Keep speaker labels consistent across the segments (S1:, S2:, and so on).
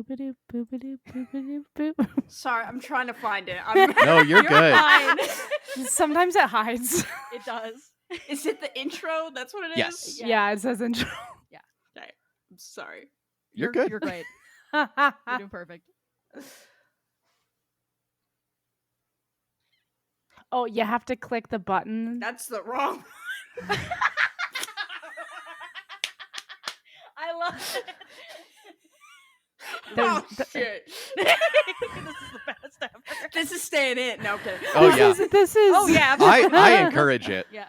S1: boopity boopity boopity boop.
S2: Sorry, I'm trying to find it.
S3: No, you're good.
S2: Fine.
S1: Sometimes it hides.
S4: It does.
S2: Is it the intro? That's what it is?
S3: Yes.
S1: Yeah, it says intro.
S2: Okay. I'm sorry.
S3: You're good.
S4: You're great. You're doing perfect.
S1: Oh, you have to click the button.
S2: That's the wrong one.
S4: I love it.
S1: There's
S2: Oh, shit.
S4: This is the best ever.
S2: This is staying in. No, okay.
S3: Oh yeah.
S1: This is.
S4: Oh yeah.
S3: I encourage it.
S4: Yeah.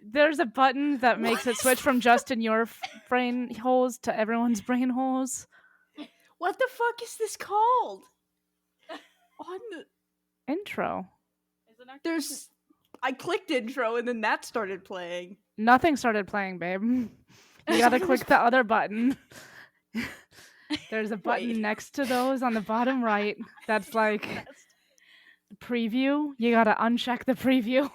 S1: There's a button that makes it switch from just in your brain holes to everyone's brain holes.
S2: What the fuck is this called? On the
S1: Intro.
S2: there's I clicked intro and then that started playing.
S1: Nothing started playing, babe. You gotta click the other button. There's a button
S2: Wait.
S1: next to those on the bottom right that's like preview. You gotta uncheck the preview.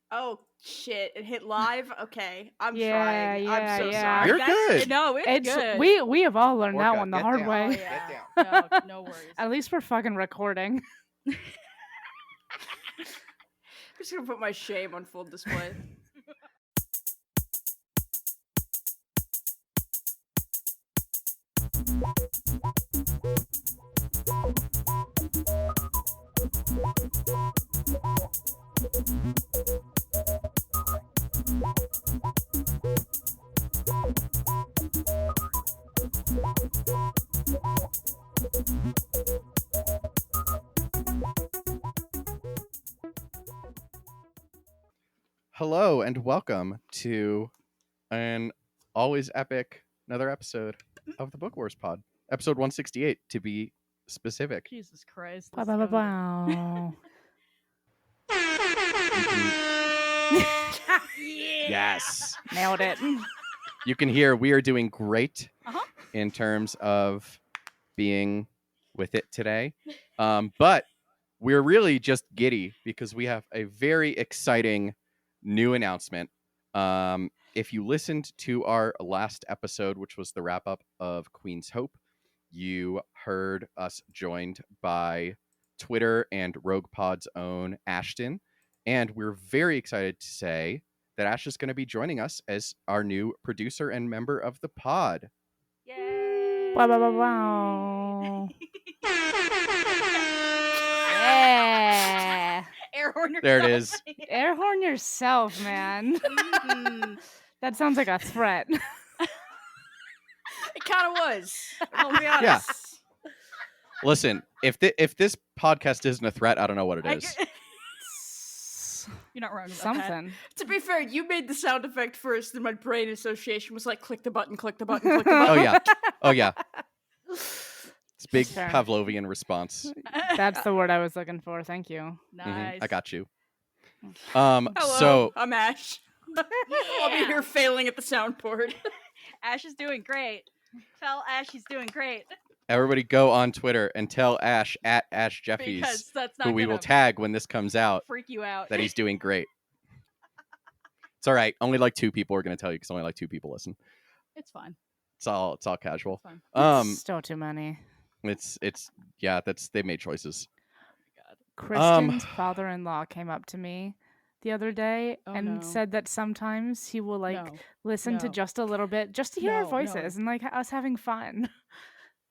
S2: Oh shit! It hit live. Okay, I'm
S1: Yeah,
S2: trying.
S1: yeah,
S2: I'm so
S1: yeah.
S2: sorry.
S3: You're good.
S4: No, it's good.
S1: We have all learned that
S3: Orca,
S1: one the
S3: get
S1: hard
S3: down.
S1: way.
S4: Oh, yeah. No worries.
S1: At least we're fucking recording.
S2: I'm just gonna put my shame on full display.
S3: Hello and welcome to an always epic another episode of the Book Wars Pod, episode 168 to be specific.
S4: Jesus Christ.
S1: Bow,
S4: this
S1: bow,
S4: is
S1: bow,
S4: going-
S1: bow.
S3: Yes,
S1: Nailed it.
S3: you can hear we are doing great
S4: Uh-huh.
S3: in terms of being with it today, but we're really just giddy because we have a very exciting new announcement. If you listened to our last episode, which was the wrap up of Queen's Hope, you heard us joined by Twitter and Rogue Pod's own Ashton. And we're very excited to say that Ash is going to be joining us as our new producer and member of the pod.
S4: Yay.
S1: Wow, wow, wow, wow. Yeah.
S4: Air horn
S3: There it
S4: yourself.
S1: Air horn yourself, man.
S4: Mhm.
S1: That sounds like a threat.
S2: It kind of was. I'll be honest.
S3: Yeah. Listen, if this podcast isn't a threat, I don't know what it is.
S4: You're not wrong about that.
S1: Something.
S2: To be fair, you made the sound effect first, and my brain association was like, click the button, click the button, click the button.
S3: Oh yeah, oh yeah. It's big
S1: Fair.
S3: Pavlovian response.
S1: That's the word I was looking for. Thank you.
S4: Nice.
S3: I got you.
S2: Hello,
S3: So
S2: I'm Ash. I'll be here failing at the soundboard.
S4: Ash is doing great. Tell Ash he's doing great.
S3: everybody go on Twitter and tell Ash at Ash Jeffies,
S4: Because that's not
S3: who we will
S4: gonna
S3: tag when this comes out,
S4: freak you out.
S3: that he's doing great. It's all right. Only like 2 people are going to tell you because only like 2 people listen.
S4: It's fine.
S3: It's all casual.
S4: Fine.
S1: Still too many.
S3: It's yeah. They made choices.
S1: Kristen's father-in-law came up to me the other day
S4: Oh,
S1: and
S4: no.
S1: said that sometimes he will like
S4: No.
S1: listen to
S4: no.
S1: just a little bit just to hear our
S4: No,
S1: voices
S4: no.
S1: and like us having fun.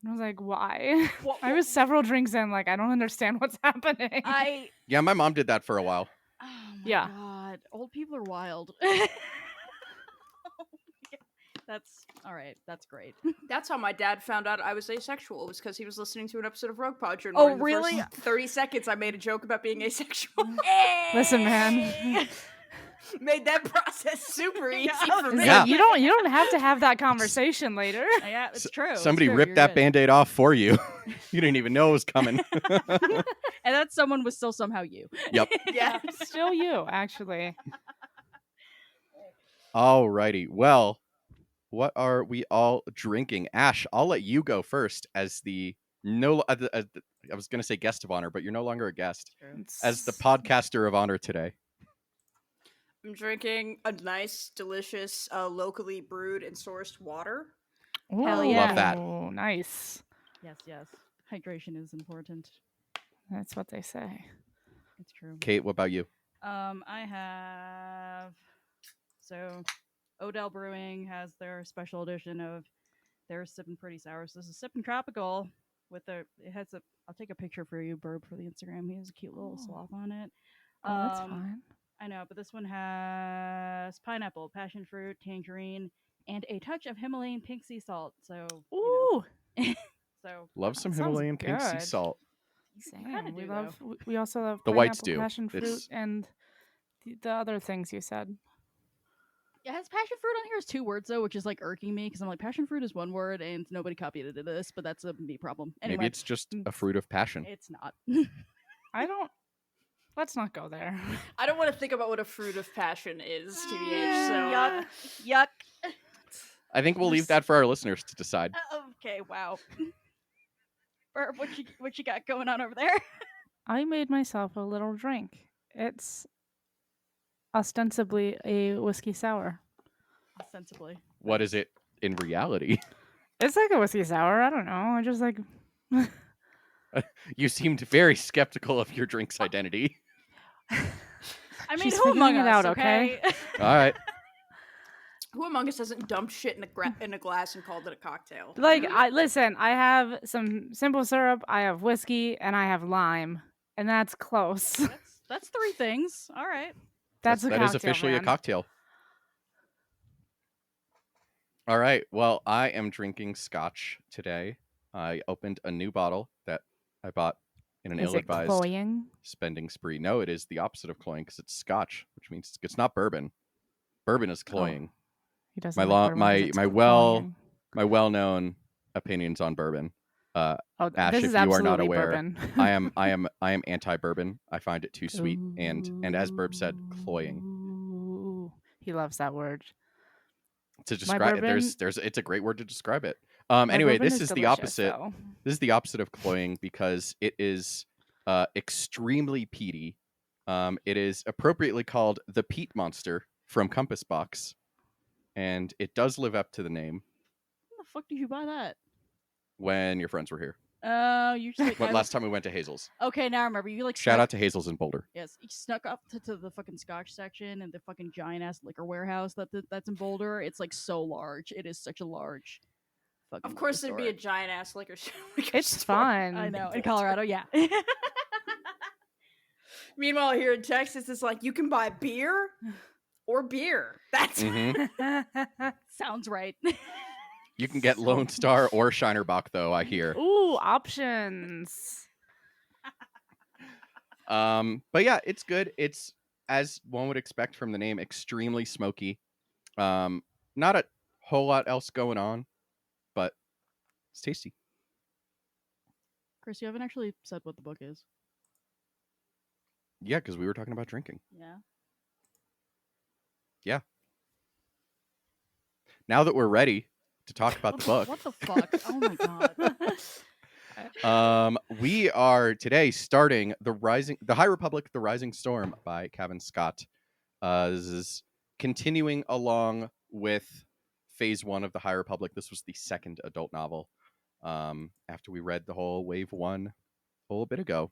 S1: And I was like, why?
S4: What-
S1: I was several drinks in, like I don't understand what's happening.
S4: I.
S3: Yeah, my mom did that for a while.
S4: Oh my
S1: Yeah.
S4: God. Old people are wild. That's all right. That's great.
S2: That's how my dad found out I was asexual. It was because he was listening to an episode of Rogue Pod.
S4: Oh,
S2: In the
S4: really?
S2: first 30 seconds, I made a joke about being asexual.
S1: Listen, man.
S4: Hey!
S2: Made that process super easy for
S1: It's
S2: me.
S3: Yeah.
S1: like, you don't have to have that conversation later.
S4: Yeah, it's true. it's
S3: Somebody
S4: true,
S3: ripped
S4: you're
S3: that
S4: good.
S3: Band-Aid off for you. You didn't even know it was coming.
S4: And that someone was still somehow you.
S3: Yep.
S2: Yeah.
S1: Still you, actually.
S3: Alrighty. Well, what are we all drinking? Ash, I'll let you go first as the I was going to say guest of honor, but you're no longer a guest. As the podcaster of honor today.
S2: I'm drinking a nice, delicious, locally brewed and sourced water.
S4: Hell
S1: Ooh,
S4: yeah.
S3: Love that.
S1: Nice.
S4: Yes. Hydration is important.
S1: That's what they say.
S4: It's true.
S3: Kate, what about you?
S4: I have Odell Brewing has their special edition of their Sippin' Pretty Sour. So this is Sippin' Tropical with it has a. I'll take a picture for you, Burb, for the Instagram. He has a cute little sloth on it.
S1: Oh, that's fine.
S4: I know, but this one has pineapple, passion fruit, tangerine, and a touch of Himalayan pink sea salt. So,
S1: Ooh,
S4: so
S3: Love some
S1: That sounds
S3: Himalayan pink sea
S1: good.
S3: salt.
S4: kinda
S1: same. We
S4: do,
S1: love. We also love
S3: The whites
S1: pineapple,
S3: do.
S1: passion fruit,
S3: It's-
S1: and the other things you said.
S4: yeah, has passion fruit on here is 2 words though, which is like irking me because I'm like passion fruit is 1 word and nobody copied it into this, but that's a me problem. Anyway,
S3: Maybe it's just a fruit of passion.
S4: it's not.
S1: I don't. Let's not go there.
S2: I don't want to think about what a fruit of passion is, TBH. So
S4: Yuck.
S3: I think we'll leave that for our listeners to decide.
S4: Okay, wow. Burb, what you got going on over there?
S1: I made myself a little drink. It's ostensibly a whiskey sour.
S4: Ostensibly.
S3: What is it in reality?
S1: It's like a whiskey sour. I don't know. I just like.
S3: You seemed very skeptical of your drink's identity.
S4: I mean,
S1: She's
S4: who among
S1: figuring it
S4: us,
S1: out, okay?
S3: All right.
S2: who among us hasn't dumped shit in a glass and called it a cocktail?
S1: Like, I have some simple syrup, I have whiskey, and I have lime, and that's close.
S4: That's 3 things. All right.
S1: That's a
S3: That
S1: cocktail,
S3: is officially a
S1: man.
S3: cocktail. All right. Well, I am drinking scotch today. I opened a new bottle that I bought in an
S1: Is it
S3: ill-advised
S1: cloying?
S3: spending spree. No, it is the opposite of cloying because it's scotch, which means it's not bourbon. Bourbon is cloying.
S1: He doesn't
S3: My
S1: like
S3: law-
S1: bourbon
S3: my-
S1: 'cause it's
S3: my well-
S1: cloying.
S3: My well-known opinions on bourbon.
S1: Oh,
S3: Ash,
S1: this
S3: if
S1: is
S3: you are not
S1: absolutely
S3: aware,
S1: bourbon.
S3: I am anti-bourbon. I find it too sweet and as Burb said, cloying.
S1: Ooh, he loves that word.
S3: To describe it,
S1: bourbon-
S3: it's a great word to describe it.
S1: My
S3: Anyway,
S1: bourbon
S3: this is the
S1: delicious,
S3: opposite.
S1: though.
S3: This is the opposite of cloying because it is extremely peaty. It is appropriately called the Peat Monster from Compass Box, and it does live up to the name.
S4: When the fuck did you buy that?
S3: When your friends were here,
S4: You just like,
S3: last time we went to Hazel's.
S4: Okay, now I remember. You like
S3: Shout out to Hazel's in Boulder.
S4: Yes, you snuck up to the fucking Scotch section and the fucking giant ass liquor warehouse that's in Boulder. It's like so large. It is such a large. Fucking
S2: Of course,
S4: liquor
S2: there'd be a
S4: store.
S2: giant ass liquor
S1: It's
S2: store.
S1: fun.
S4: I know in Colorado, yeah.
S2: Meanwhile, here in Texas, it's like you can buy beer or beer. That's
S3: Mhm.
S4: Sounds right.
S3: You can get Lone Star or Shinerbach, though, I hear.
S1: Ooh, options.
S3: But yeah, it's good. It's, as one would expect from the name, extremely smoky. Not a whole lot else going on, but it's tasty.
S4: Chris, you haven't actually said what the book is.
S3: Yeah, because we were talking about drinking.
S4: Yeah.
S3: Now that we're ready to talk about the book,
S4: What the fuck? Oh my god.
S3: we are today starting the High Republic, The Rising Storm by Cavan Scott. This is continuing along with Phase 1 of the High Republic. This was the second adult novel after we read the whole Wave 1 a little bit ago.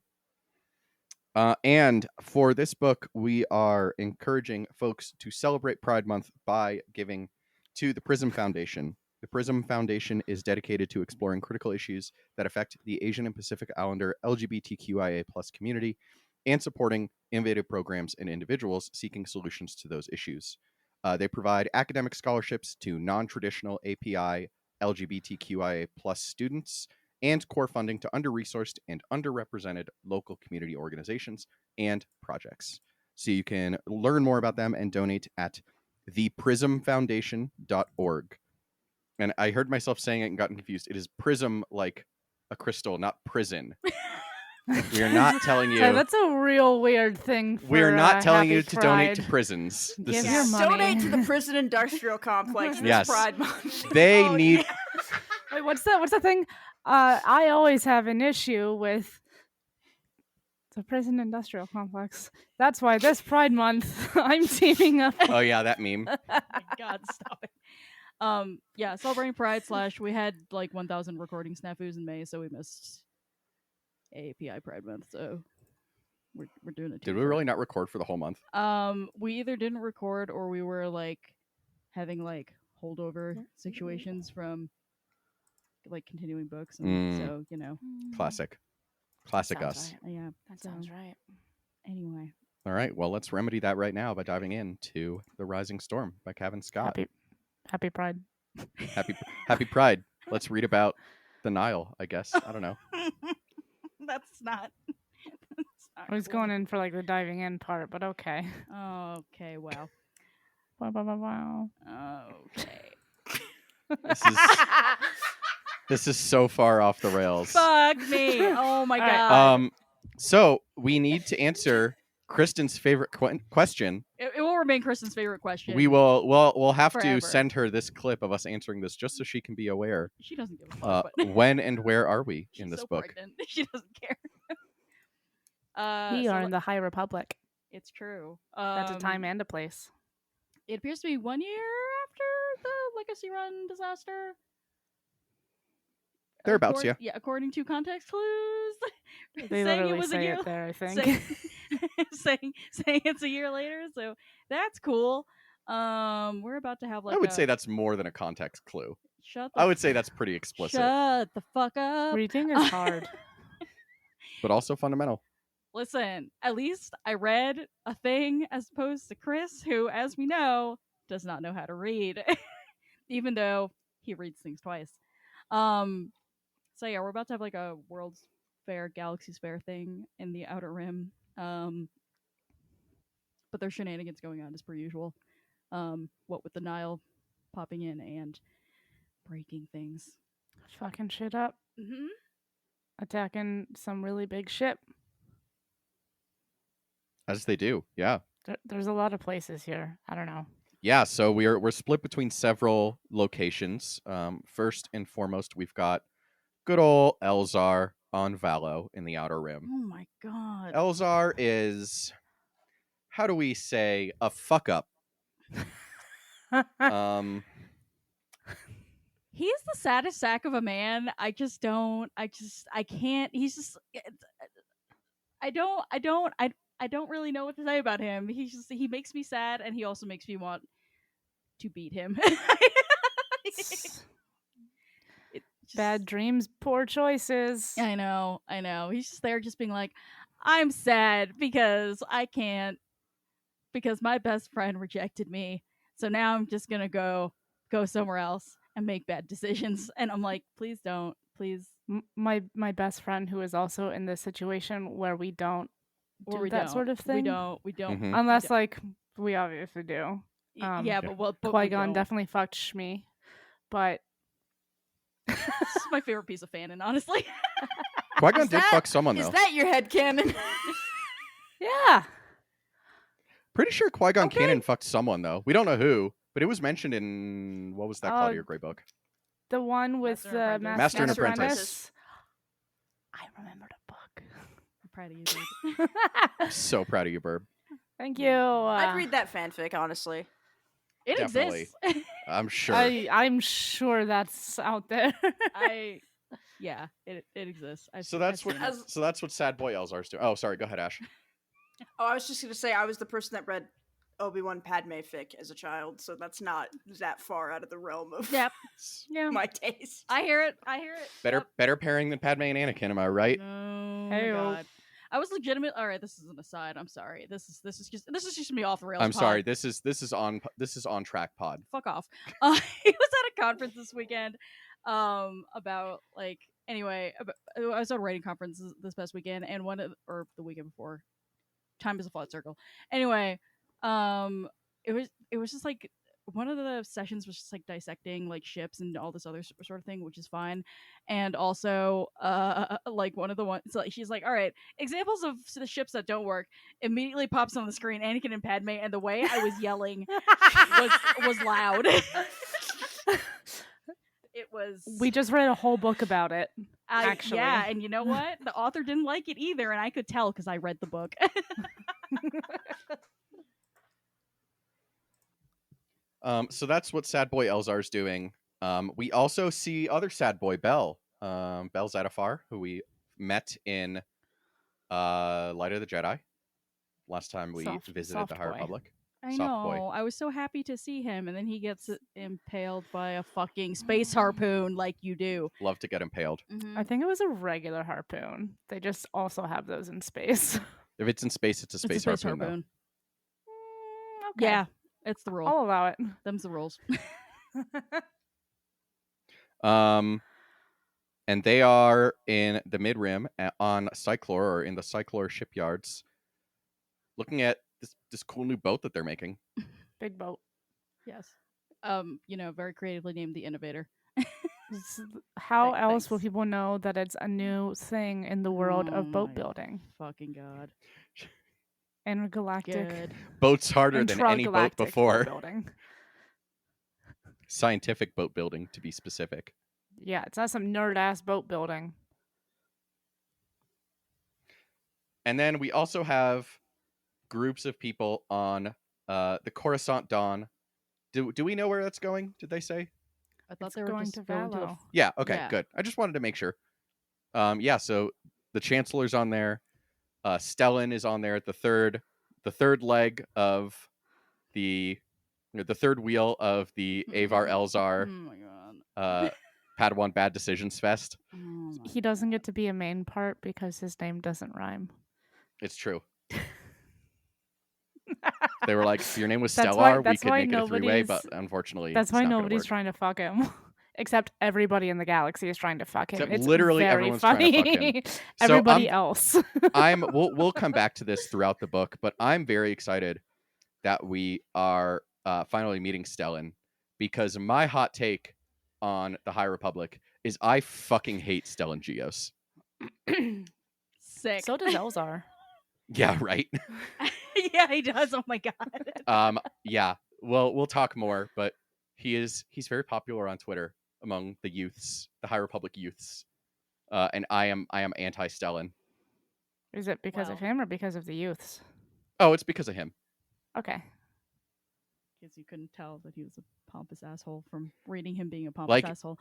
S3: And for this book, we are encouraging folks to celebrate Pride Month by giving to the Prism Foundation. The Prism Foundation is dedicated to exploring critical issues that affect the Asian and Pacific Islander LGBTQIA+ community and supporting innovative programs and individuals seeking solutions to those issues. They provide academic scholarships to non-traditional API LGBTQIA+ students and core funding to under-resourced and underrepresented local community organizations and projects. So you can learn more about them and donate at theprismfoundation.org. And I heard myself saying it and gotten confused. It is prism like a crystal, not prison. We are not telling you.
S1: So that's a real weird thing. For,
S3: We are not telling
S1: Happy
S3: you to donate to
S1: Pride.
S3: prisons. This
S1: Give
S3: is,
S1: your money.
S2: Donate to the prison industrial complex this
S3: Yes.
S2: Pride Month.
S3: they
S2: Oh,
S3: need.
S2: yeah.
S1: Wait, what's the thing? I always have an issue with the prison industrial complex. That's why this Pride Month I'm teaming up.
S3: Oh yeah, that meme.
S4: Oh my god, stop it. Yeah, celebrating Pride / we had like 1,000 recording snafus in May, so we missed AAPI Pride Month. So we're doing it.
S3: Did we really not record for the whole month?
S4: We either didn't record or we were like having like holdover situations from like continuing books, and so
S3: Classic
S1: Sounds
S3: us.
S1: right.
S4: yeah,
S1: That sounds right.
S4: Anyway,
S3: All right, well, let's remedy that right now by diving into The Rising Storm by Kevin Scott.
S1: Happy Pride.
S3: Happy Pride. Let's read about the Nile, I guess. I don't know.
S4: that's not.
S1: I was going in for like the diving in part, but okay.
S4: Okay, wow.
S1: Wow, wow, wow, wow.
S4: Okay.
S3: This is so far off the rails.
S4: Fuck me. Oh my
S1: All right.
S4: god.
S3: So we need to answer Kristen's favorite question.
S4: It will remain Kristen's favorite question.
S3: We'll have
S4: Forever.
S3: to send her this clip of us answering this just so she can be aware.
S4: She doesn't give a fuck. But
S3: When and where are we
S4: she's
S3: in this
S4: so
S3: book?
S4: pregnant. She doesn't care.
S1: We
S4: so
S1: are in the High Republic.
S4: It's true.
S1: That's a time and a place.
S4: It appears to be 1 year after the Legacy Run disaster.
S3: Thereabouts, yeah.
S4: Yeah, according to context clues.
S1: They
S4: saying
S1: literally
S4: it was a
S1: say
S4: year,
S1: it there, I think.
S4: saying it's a year later, so that's cool. We're about to have like
S3: I would say that's more than a context clue.
S4: Shut the
S3: I would say that's pretty explicit,
S4: Shut the fuck up.
S1: Reading is hard.
S3: but also fundamental.
S4: Listen, at least I read a thing as opposed to Chris, who, as we know, does not know how to read, even though he reads things twice. So yeah, we're about to have like a World's Fair, Galaxy's Fair thing in the Outer Rim. But there's shenanigans going on as per usual. What with the Nile popping in and breaking things.
S1: Fucking shit up.
S4: Mm-hmm.
S1: Attacking some really big ship.
S3: As they do, yeah.
S1: There's a lot of places here. I don't know.
S3: Yeah, so we're split between several locations. First and foremost, we've got good old Elzar on Valo in the Outer Rim.
S4: Oh my god.
S3: Elzar is, how do we say, a fuck up.
S4: He's the saddest sack of a man. I can't. He's just. I don't really know what to say about him. He makes me sad, and he also makes me want to beat him.
S1: Bad dreams, poor choices.
S4: I know. He's just there, just being like, I'm sad because I can't, because my best friend rejected me. So now I'm just gonna go somewhere else and make bad decisions. And I'm like, please don't, please.
S1: My best friend who is also in this situation where we don't do that sort of thing.
S4: We don't.
S3: Mhm.
S1: Unless like we obviously do.
S4: Yeah, but
S1: Qui-Gon definitely fucked Shmi, but
S4: this is my favorite piece of fanon, honestly.
S3: Qui-Gon did fuck someone, though.
S2: Is that your headcanon?
S1: yeah.
S3: Pretty sure Qui-Gon
S1: Okay.
S3: Canon fucked someone, though. We don't know who, but it was mentioned in, what was that Claudia Gray book?
S1: The one with
S4: Master
S1: the
S4: and Apprentice.
S3: Master and
S2: Master and
S3: Apprentice.
S1: I remembered a book.
S4: I'm proud of you, dude.
S3: So proud of you, Burb.
S1: Thank you.
S2: I'd read that fanfic, honestly.
S4: It
S3: Definitely.
S4: exists.
S3: I'm sure.
S1: I'm sure that's out there.
S4: Yeah, it exists.
S3: So that's
S4: I've
S3: what
S4: seen it.
S3: so that's what Sad Boy Elzar's doing. Oh, sorry. Go ahead, Ash.
S2: Oh, I was just gonna say I was the person that read Obi-Wan Padme fic as a child, so that's not that far out of the realm of
S4: Yep.
S1: Yeah.
S2: my taste.
S4: I hear it.
S3: Better pairing than Padme and Anakin, am I right?
S4: Oh my
S1: Heyo.
S4: god. I was legitimate. All right, this is an aside. I'm sorry. This is just me off the rails.
S3: I'm
S4: pod.
S3: sorry. This is on track pod.
S4: Fuck off. He was at a conference this weekend. About like anyway. I was at a writing conference this past weekend, and or the weekend before. Time is a flat circle. Anyway, it was just like one of the sessions was just like dissecting like ships and all this other sort of thing, which is fine. And also, like one of the ones, so like, she's like, all right, examples of the ships that don't work immediately pops on the screen, Anakin and Padme, and the way I was yelling was loud. It was.
S1: We just read a whole book about it. Actually,
S4: yeah, and you know what? The author didn't like it either, and I could tell because I read the book.
S3: So that's what Sad Boy Elzar's doing. We also see other Sad Boy Bell, Bell Zettifar, who we met in Light of the Jedi last time we visited
S1: soft
S3: the High
S1: boy.
S3: Republic.
S4: I
S3: Soft
S4: know.
S3: boy.
S4: I was so happy to see him, and then he gets impaled by a fucking space harpoon, like you do.
S3: Love to get impaled.
S4: Mm-hmm.
S1: I think it was a regular harpoon. They just also have those in space.
S3: If it's in space, it's a
S4: It's a
S3: space,
S4: space
S3: harpoon,
S4: harpoon.
S1: Okay.
S4: Yeah, it's the rule.
S1: I'll allow it.
S4: Them's the rules.
S3: though. And they are in the mid rim on Cyclor, or in the Cyclor shipyards, looking at this cool new boat that they're making.
S1: Big boat.
S4: Yes. Very creatively named the Innovator.
S1: How else will
S4: Thanks.
S1: people know that it's a new thing in the world
S4: Oh
S1: of boat
S4: my
S1: building?
S4: Fucking god.
S1: Intergalactic.
S4: Good.
S3: Boats harder than any boat
S1: Intragalactic
S3: before.
S1: boat building.
S3: Scientific boat building, to be specific.
S1: Yeah, it's not some nerd ass boat building.
S3: And then we also have groups of people on the Coruscant Dawn. Do we know where that's going? Did they say?
S4: I thought
S1: It's
S4: they were
S1: going
S4: just
S1: to
S4: going to.
S1: Valo.
S3: Yeah. Okay.
S4: Yeah.
S3: Good. I just wanted to make sure. Yeah. So the Chancellor's on there. Stellan is on there. The third leg of the third wheel of the Avar
S4: Oh
S3: Elzar
S4: my god.
S3: Padawan Bad Decisions Fest.
S4: Oh my
S1: He doesn't get to be a main part because his name doesn't rhyme.
S3: It's true. They were like, if your name was
S1: That's
S3: Stellar,
S1: why-
S3: we
S1: that's
S3: could
S1: why
S3: make it a three-way, but
S1: nobody's-
S3: unfortunately,
S1: That's
S3: it's
S1: why
S3: not gonna
S1: nobody's
S3: work.
S1: trying to fuck him. Except everybody in the galaxy is trying to fuck him.
S3: Except
S1: It's
S3: literally
S1: very
S3: everyone's trying to
S1: funny.
S3: fuck him. So
S1: Everybody else.
S3: We'll come back to this throughout the book, but I'm very excited that we are finally meeting Stellan, because my hot take on the High Republic is I fucking hate Stellan Geos.
S4: Sick.
S1: So does Elzar.
S3: Yeah, right.
S4: Yeah, he does. Oh my god.
S3: Yeah. Well, we'll talk more, but he's very popular on Twitter among the youths, the High Republic youths. And I am anti-Stellan.
S1: Is it because of
S4: Well.
S1: him or because of the youths?
S3: Oh, it's because of him.
S1: Okay.
S4: Because you couldn't tell that he was a pompous asshole from reading him being a pompous
S3: Like-
S4: asshole.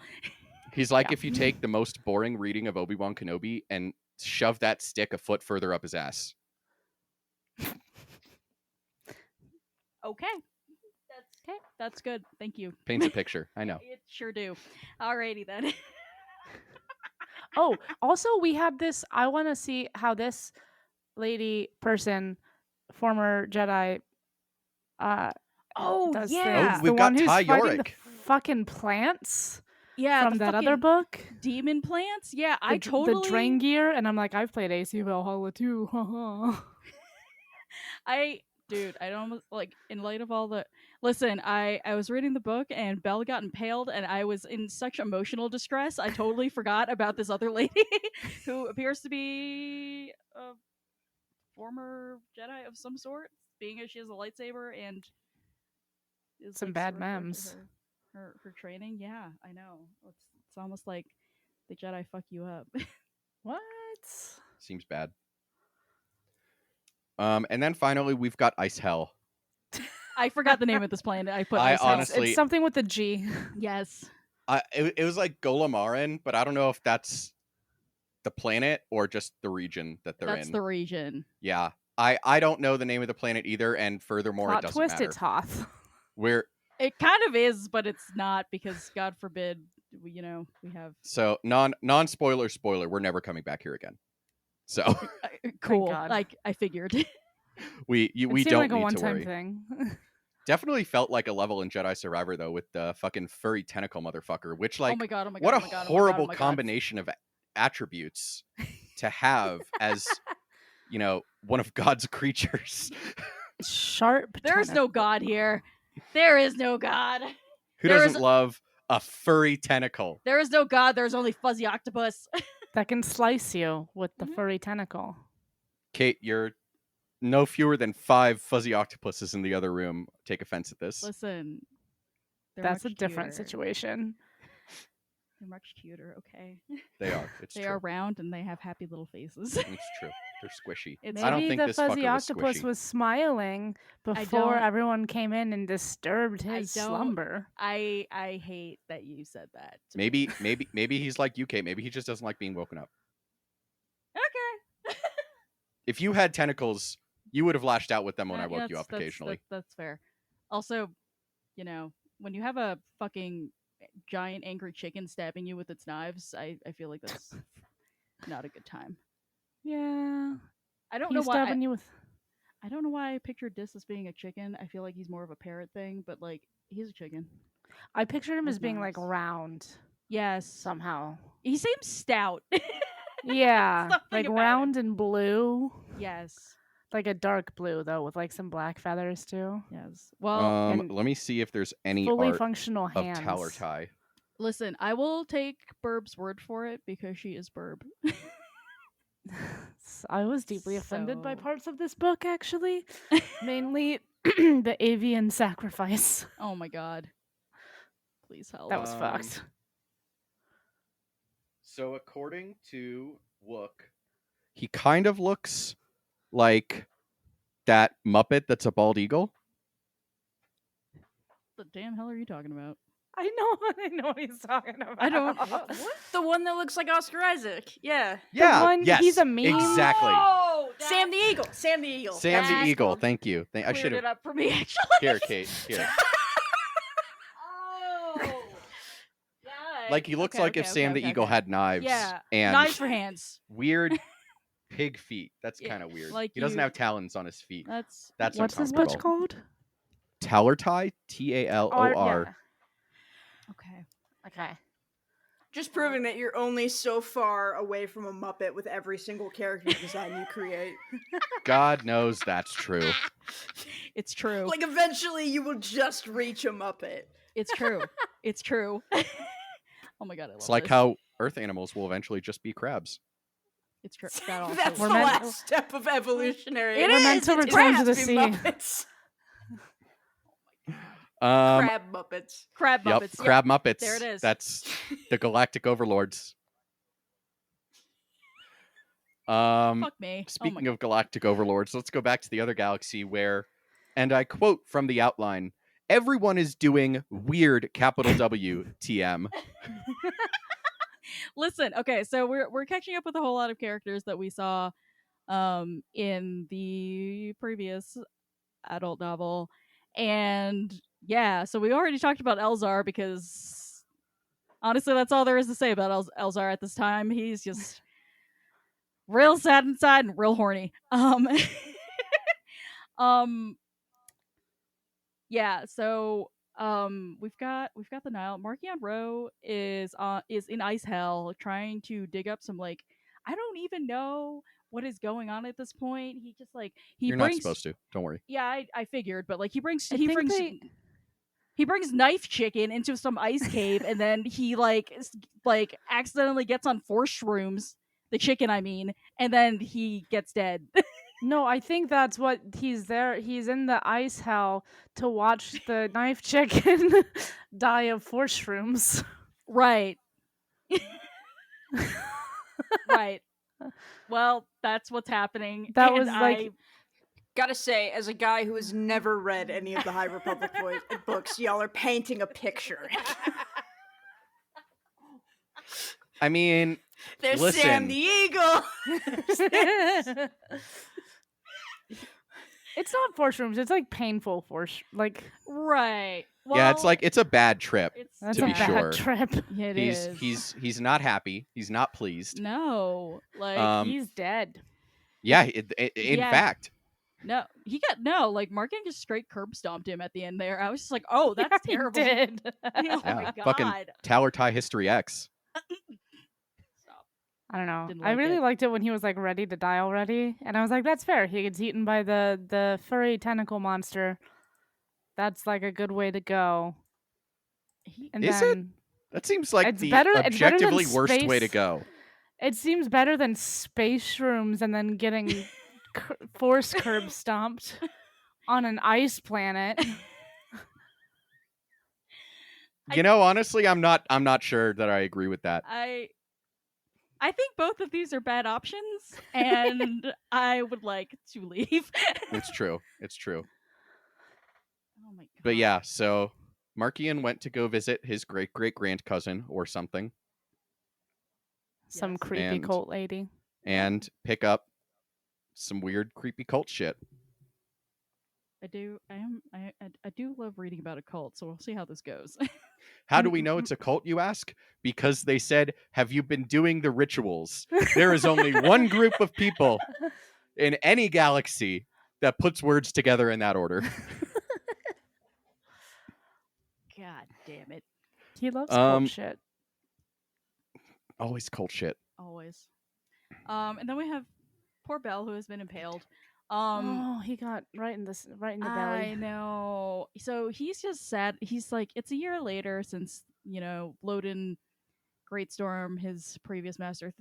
S3: He's like
S1: Yeah.
S3: if you take the most boring reading of Obi-Wan Kenobi and shove that stick a foot further up his ass.
S4: Okay. That's good. Thank you.
S3: Paints a picture. I know.
S4: It sure do. Alrighty then.
S1: Oh, also we had this. I want to see how this former Jedi,
S4: Oh
S1: does
S4: yeah.
S1: things.
S3: we've
S1: The
S3: got
S1: one who's
S3: Ty
S1: fighting
S3: Yorick.
S1: the fucking plants
S4: Yeah.
S1: from
S4: the
S1: that other
S4: fucking
S1: book.
S4: demon plants. Yeah,
S1: The,
S4: I
S1: dr-
S4: totally.
S1: the Drangear, and I'm like, I've played AC Valhalla too.
S4: Dude, I don't like in light of all the. Listen, I was reading the book and Belle got impaled, and I was in such emotional distress. I totally forgot about this other lady who appears to be a former Jedi of some sort, being as she has a lightsaber and is
S1: Some
S4: like,
S1: bad
S4: referred to
S1: memes.
S4: Her training. Yeah, I know. It's almost like the Jedi fuck you up.
S1: What?
S3: Seems bad. And then finally we've got Ice Hell.
S4: I forgot the name of this planet. I put.
S3: I
S4: Ice House.
S3: honestly-
S1: It's something with a G.
S4: Yes.
S3: It was like Golamaran, but I don't know if that's the planet or just the region that they're
S4: That's
S3: in.
S4: the region.
S3: Yeah. I don't know the name of the planet either, and furthermore, it
S1: Plot
S3: doesn't
S1: twist,
S3: matter.
S1: it's Hoth.
S3: We're
S4: It kind of is, but it's not because God forbid we have
S3: so non spoiler. We're never coming back here again. So
S4: cool.
S1: God.
S4: Like I figured.
S3: we
S1: It
S3: don't
S1: seemed like a
S3: need to
S1: one-time
S3: worry.
S1: thing.
S3: Definitely felt like a level in Jedi Survivor though, with the fucking furry tentacle motherfucker. Which
S4: oh
S3: like,
S4: my god! Oh my god!
S3: what
S4: oh
S3: a
S4: my god, oh my god,
S3: horrible
S4: oh my God.
S3: combination of attributes to have as one of God's creatures.
S1: Sharp.
S4: There is no God here. There is no God.
S3: Who
S4: There
S3: doesn't
S4: is-
S3: love a furry tentacle?
S4: There is no God. There is only fuzzy octopus.
S1: that can slice you with the
S4: Mhm.
S1: furry tentacle.
S3: Kate, you're no fewer than 5 fuzzy octopuses in the other room. Take offense at this.
S4: Listen, they're
S1: That's a
S4: much
S1: different
S4: cuter.
S1: situation.
S4: They're much cuter. Okay.
S3: They are. It's
S4: They
S3: true.
S4: are round and they have happy little faces.
S3: It's true. They're squishy.
S4: It's
S3: I don't
S1: Maybe
S3: think
S1: the
S3: this
S1: fuzzy
S3: fucker was
S1: octopus
S3: squishy.
S1: was smiling before
S4: don't-
S1: everyone came in and disturbed
S4: I
S1: his
S4: don't-
S1: slumber.
S4: I hate that you said that. to
S3: Maybe
S4: me.
S3: maybe he's like you, Kate. Maybe he just doesn't like being woken up.
S4: Okay.
S3: If you had tentacles, you would have lashed out with them when I
S4: Yeah,
S3: woke you up occasionally.
S4: That's fair. Also, when you have a fucking giant angry chicken stabbing you with its knives, I feel like that's not a good time.
S1: Yeah.
S4: I don't
S1: He's
S4: know why.
S1: stabbing you with.
S4: I don't know why I pictured this as being a chicken. I feel like he's more of a parrot thing, but like he's a chicken.
S1: I pictured him
S4: with
S1: as being like
S4: knives.
S1: round
S4: Yes.
S1: somehow.
S4: He seems stout.
S1: Yeah,
S4: Something
S1: like
S4: about
S1: round and blue,
S4: Yes.
S1: like a dark blue though, with like some black feathers too.
S4: Yes. Well,
S1: and
S3: Let me see if there's any
S1: Fully
S3: art
S1: functional
S3: of
S1: hands.
S3: Tallertai.
S4: listen, I will take Burb's word for it because she is Burb.
S1: I was deeply offended by
S4: So-
S1: parts of this book, actually. Mainly the avian sacrifice.
S4: Oh my god. Please help.
S1: That was fucked.
S3: So according to Wook, he kind of looks like that Muppet that's a bald eagle.
S4: What the damn hell are you talking about?
S1: I know what he's talking about.
S4: I don't-
S2: What? The one that looks like Oscar Isaac. Yeah.
S3: Yeah,
S1: one-
S3: yes,
S1: he's a meme?
S3: exactly.
S4: Oh,
S2: Sam the Eagle. Sam the Eagle.
S3: Sam
S2: That's
S3: the
S2: what it's
S3: Eagle.
S2: called.
S3: Thank you. I
S4: cleared
S3: should
S4: it
S3: have.
S4: up for me actually.
S3: Here, Kate. Here.
S4: Oh.
S3: Like he looks like if Sam the Eagle had knives.
S4: Yeah,
S3: And
S4: knives for hands.
S3: weird pig feet. That's
S4: Yeah,
S3: kind of weird.
S4: like
S3: he doesn't
S4: you-
S3: have talons on his feet.
S4: That's
S3: That's
S1: What's this
S3: uncomfortable.
S1: bitch called?
S3: Tallertai. Talor.
S4: okay.
S1: Okay.
S2: Just proving that you're only so far away from a Muppet with every single character design you create.
S3: God knows that's true.
S4: It's true.
S2: Like, eventually you will just reach a Muppet.
S4: It's true. It's true. Oh my god, I love
S3: It's like
S4: this.
S3: how Earth animals will eventually just be crabs.
S4: It's true. That also
S2: That's
S1: We're
S2: the
S1: meant-
S2: last step of evolutionary.
S4: It
S1: We're
S4: is,
S1: meant to
S4: it's
S1: return to
S2: crabs
S1: the
S2: be
S1: sea.
S2: Muppets.
S3: Crab
S2: Crab Muppets.
S4: crab
S3: Yep,
S4: Muppets. Yep.
S3: Crab Muppets.
S4: There it is.
S3: That's the Galactic Overlords.
S4: Fuck me.
S3: Speaking of Galactic Overlords, let's go back to the other galaxy where, and I quote from the outline, everyone is doing weird capital W TM.
S4: Listen, okay, so we're catching up with a whole lot of characters that we saw in the previous adult novel. And yeah, so we already talked about Elzar because honestly that's all there is to say about Elzar at this time. He's just real sad inside and real horny. Yeah, so we've got the Nile. Markion Rowe is in ice hell trying to dig up some, like, I don't even know what is going on at this point. He just like
S3: You're not supposed to. Don't worry.
S4: Yeah, I figured, but like he brings
S1: I think
S4: he brings knife chicken into some ice cave and then he like accidentally gets on force shrooms, the chicken I mean, and then he gets dead.
S1: No, I think that's what he's there. He's in the ice hell to watch the knife chicken die of force shrooms.
S4: Right. Right. Well, that's what's happening.
S1: That
S4: and
S1: was, like-
S2: Gotta say, as a guy who has never read any of the High Republic books, y'all are painting a picture.
S3: I mean,
S2: There's
S3: Listen.
S2: Sam the Eagle.
S1: It's not force shrooms. It's like painful force. Like
S4: right.
S3: yeah, it's
S4: Well,
S3: like it's a bad trip.
S4: it's
S1: that's
S3: To
S1: a
S3: be
S1: bad
S3: sure.
S1: trip.
S4: Yeah, it
S3: He's
S4: is.
S3: he's not happy. He's not pleased.
S4: No, like
S1: He's dead.
S3: Yeah, in
S4: Yeah.
S3: fact,
S4: no, he got no. Like Markin just straight curb stomped him at the end there. I was just like, oh, that's
S1: He
S4: terrible.
S1: did.
S4: Oh
S3: Yeah,
S4: my
S3: fucking-
S4: god.
S3: Tallertai History X.
S4: Stop.
S1: I don't know.
S4: Didn't
S1: I
S4: like
S1: really
S4: it.
S1: liked it when he was like ready to die already, and I was like, "That's fair. He gets eaten by the furry tentacle monster. That's like a good way to go." And
S3: Is it?
S1: then
S3: That seems like
S1: It's
S3: the
S1: better- it's better than
S3: objectively worst way to
S1: space.
S3: go.
S1: it seems better than space shrooms and then getting force curb stomped on an ice planet.
S3: You know, honestly, I'm not sure that I agree with that.
S4: I I think both of these are bad options, and I would like to leave.
S3: It's true. It's true.
S4: Oh my god.
S3: But yeah, so Markian went to go visit his great great grand cousin or something,
S1: Some
S4: Yes.
S1: creepy
S3: And-
S1: cult lady.
S3: and pick up some weird creepy cult shit.
S4: I do. I do love reading about a cult, so we'll see how this goes.
S3: How do we know it's a cult, you ask? Because they said, "Have you been doing the rituals?" There is only one group of people in any galaxy that puts words together in that order.
S4: God damn it!
S1: He loves
S3: Um,
S1: cult shit.
S3: Always cult shit.
S4: Always. And then we have poor Belle who has been impaled.
S1: Oh, he got right in the belly.
S4: I know. So he's just sad. He's like, it's a year later since Loden Greatstorm, his previous master,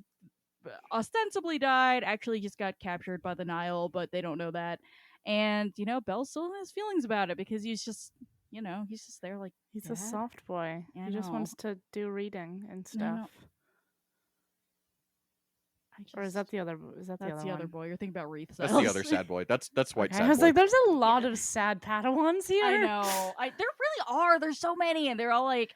S4: ostensibly died. Actually, just got captured by the Nile, but they don't know that. And Belle still has feelings about it because he's just, he's just there like
S1: He's a
S4: Dad?
S1: soft boy.
S4: Yeah, I
S1: He just
S4: know.
S1: wants to do reading and
S4: I know.
S1: stuff.
S4: I just,
S1: Or is that the other? Is that the
S4: that's
S1: other
S4: the
S1: one?
S4: other boy? You're thinking about Wreath.
S3: That's the other sad boy. That's white
S1: Okay,
S3: sad
S1: I was
S3: boy.
S1: like, there's a lot of sad Padawans here.
S4: I know. There really are. There's so many, and they're all like,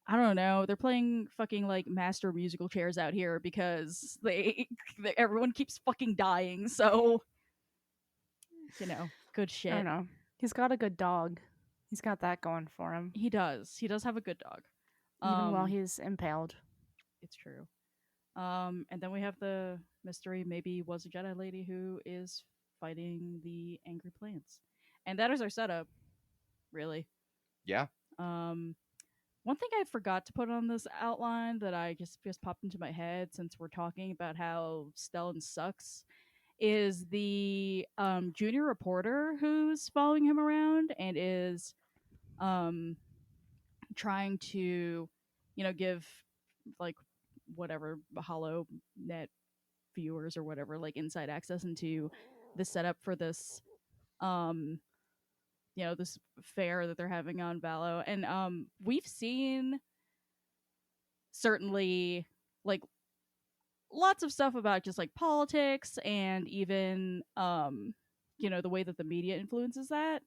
S4: I don't know. They're playing fucking like master musical chairs out here because everyone keeps fucking dying. So, good
S1: I
S4: shit.
S1: don't know. He's got a good dog. He's got that going for him.
S4: He does. He does have a good dog.
S1: Even while he's impaled.
S4: It's true. And then we have the mystery. Maybe was a Jedi lady who is fighting the angry plants, and that is our setup. Really.
S3: Yeah.
S4: One thing I forgot to put on this outline that I just popped into my head since we're talking about how Stellan sucks is the junior reporter who's following him around and is trying to give like whatever hollow net viewers or whatever like inside access into the setup for this this fair that they're having on Valo. And we've seen certainly like lots of stuff about just like politics and even the way that the media influences that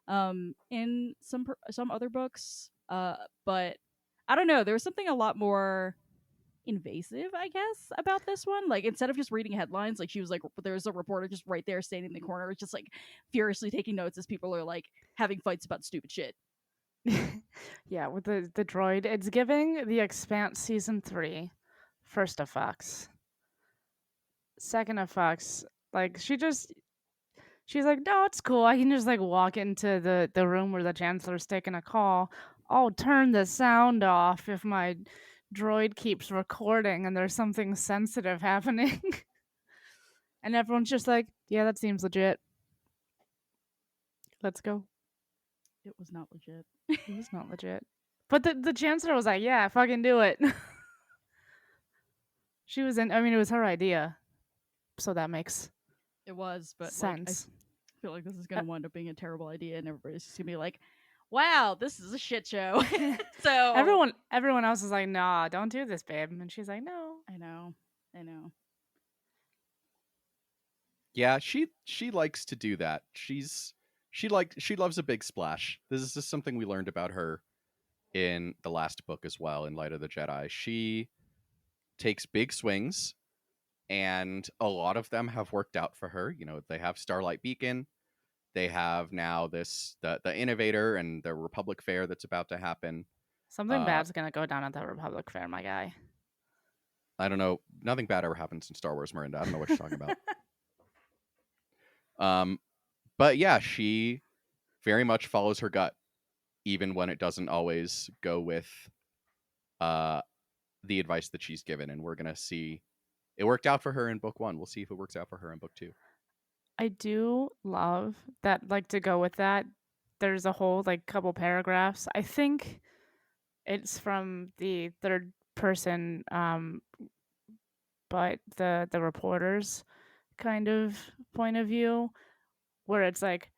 S4: in some other books, but I don't know, there was something a lot more invasive, I guess, about this one. Like instead of just reading headlines, like she was like, there's a reporter just right there standing in the corner, just like furiously taking notes as people are like having fights about stupid shit.
S1: Yeah, with the droid. It's giving The Expanse season 3, first of Fox. Second of Fox, like she's like, no, it's cool. I can just like walk into the room where the chancellor's taking a call. I'll turn the sound off if my droid keeps recording and there's something sensitive happening. And everyone's just like, yeah, that seems legit. Let's go.
S4: It was not legit.
S1: It was not legit. But the chancellor was like, yeah, fucking do it. She was in, I mean, it was her idea. So that makes
S4: It was, but
S1: sense.
S4: Like, I feel like this is going to wind up being a terrible idea, and everybody's just going to be like, wow, this is a shit show. So
S1: everyone else is like, nah, don't do this, babe. And she's like, no.
S4: I know.
S3: Yeah, she likes to do that. She loves a big splash. This is just something we learned about her in the last book as well, in Light of the Jedi. She takes big swings, and a lot of them have worked out for her. They have Starlight Beacon. They have now the Innovator and the Republic Fair that's about to happen.
S1: Something bad's gonna go down at the Republic Fair, my guy.
S3: I don't know. Nothing bad ever happens in Star Wars, Miranda. I don't know what you're talking about. But yeah, she very much follows her gut, even when it doesn't always go with the advice that she's given. And we're gonna see. It worked out for her in book 1. We'll see if it works out for her in book 2.
S1: I do love that, like, to go with that, there's a whole, like, couple paragraphs. I think it's from the third person, but the reporter's kind of point of view, where it's like,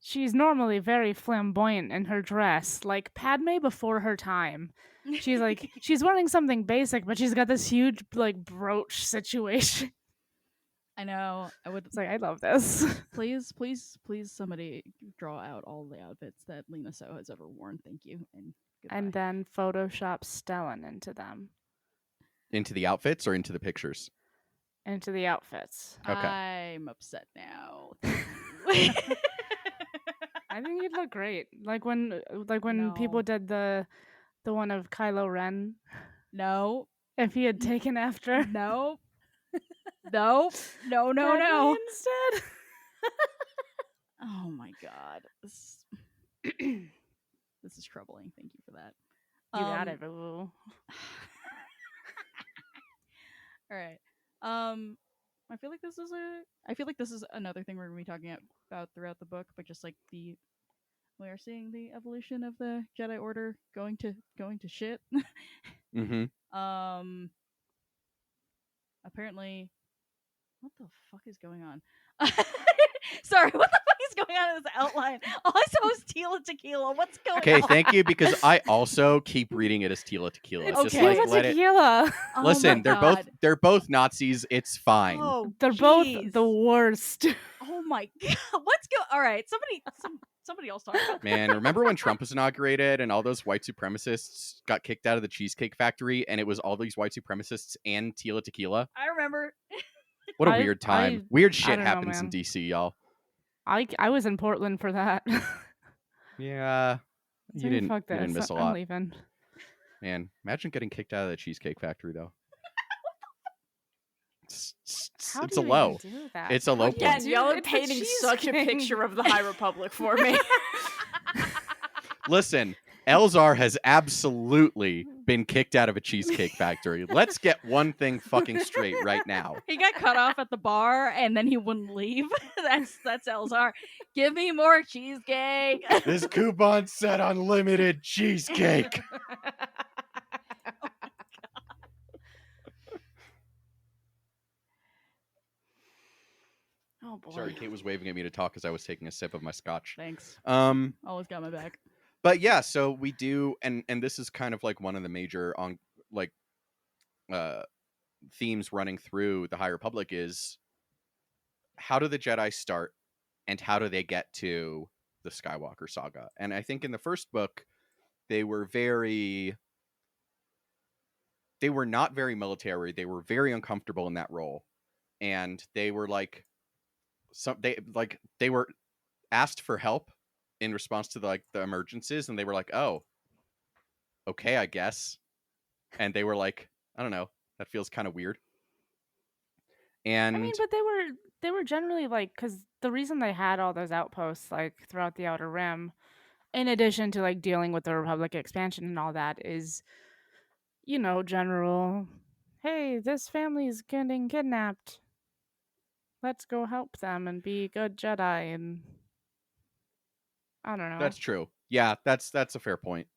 S1: she's normally very flamboyant in her dress, like Padme before her time. She's like she's wearing something basic, but she's got this huge like brooch situation.
S4: I know. I would
S1: It's like I love this.
S4: please, somebody draw out all the outfits that Lena So has ever worn. Thank you, and goodbye.
S1: And then Photoshop Stellan into them,
S3: Into the outfits or into the pictures?
S1: into the outfits.
S3: Okay.
S4: I'm upset now.
S1: I think you'd look great. Like when people
S4: No.
S1: did the one of Kylo Ren,
S4: No,
S1: if he had taken after
S4: no, no, no, no,
S1: Padme
S4: no.
S1: instead.
S4: Oh my god, this this is troubling. Thank you for that.
S1: You got it, boo.
S4: All right. I feel like this is another thing we're gonna be talking about throughout the book, but just like we are seeing the evolution of the Jedi Order going to shit.
S3: Mm-hmm.
S4: Apparently, what the fuck is going on? Sorry, what the fuck is going on in this outline? All I saw was Tila Tequila. What's going
S3: Okay,
S4: on?
S3: thank you, because I also keep reading it as Tila Tequila.
S1: It's
S3: Just
S4: Okay.
S3: like let it.
S1: tequila.
S4: Oh
S3: Listen,
S4: my
S3: they're both Nazis. It's fine.
S4: Oh,
S1: They're both
S4: jeez.
S1: the worst.
S4: Oh my god. What's go? All right, somebody else talk about
S3: Man, remember when Trump was inaugurated and all those white supremacists got kicked out of the Cheesecake Factory, and it was all these white supremacists and Tila Tequila?
S4: I remember.
S3: What a
S1: I-
S3: weird time.
S1: I-
S3: Weird
S1: I
S3: shit
S1: don't know,
S3: happens in
S1: man.
S3: DC, y'all.
S1: I was in Portland for that.
S3: Yeah,
S1: So
S3: you didn't.
S1: Fuck
S3: You
S1: this.
S3: didn't miss a
S1: I'm
S3: lot,
S1: leaving.
S3: man. Imagine getting kicked out of the Cheesecake Factory, though. It's
S1: How
S3: it's
S1: do
S3: a
S1: you
S3: low.
S1: even do that?
S3: It's a
S1: How
S3: low
S1: do you
S3: point.
S1: do-
S2: Again, y'all are
S1: it's a
S2: painting
S1: cheese
S2: such a
S1: king.
S2: picture of the High Republic for me.
S3: Listen, Elzar has absolutely been kicked out of a Cheesecake Factory. Let's get one thing fucking straight right now.
S4: He got cut off at the bar and then he wouldn't leave. That's Elzar. Give me more cheesecake.
S3: This coupon said unlimited cheesecake.
S1: Oh boy.
S3: Sorry, Kate was waving at me to talk as I was taking a sip of my scotch.
S4: Thanks.
S3: Um,
S4: Always got my back.
S3: but yeah, so we do, and this is kind of like one of the major on like themes running through the High Republic is how do the Jedi start, and how do they get to the Skywalker saga? And I think in the first book, they were not very military. They were very uncomfortable in that role, and they were like, they were asked for help in response to the emergencies, and they were like, oh, okay, I guess. And they were like, I don't know, that feels kind of weird. And
S1: I mean, but they were generally like, because the reason they had all those outposts like throughout the Outer Rim, in addition to like dealing with the Republic expansion and all that, is, you know, general. Hey, this family's getting kidnapped. Let's go help them and be good Jedi. And I don't know.
S3: that's true. Yeah, that's a fair point.